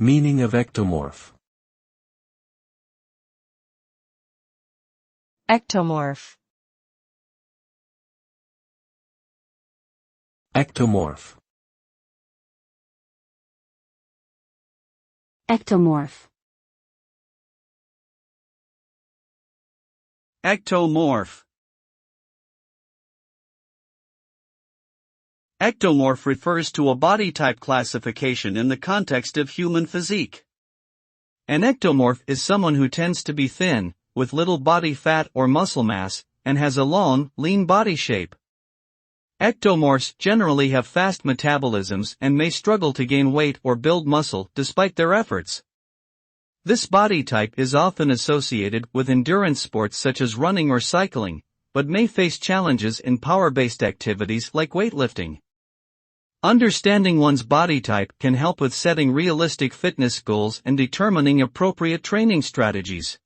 Meaning of ectomorph. Ectomorph. Ectomorph. Ectomorph. Ectomorph. Ectomorph refers to a body type classification in the context of human physique. An ectomorph is someone who tends to be thin, with little body fat or muscle mass, and has a long, lean body shape. Ectomorphs generally have fast metabolisms and may struggle to gain weight or build muscle despite their efforts. This body type is often associated with endurance sports such as running or cycling, but may face challenges in power-based activities like weightlifting. Understanding one's body type can help with setting realistic fitness goals and determining appropriate training strategies.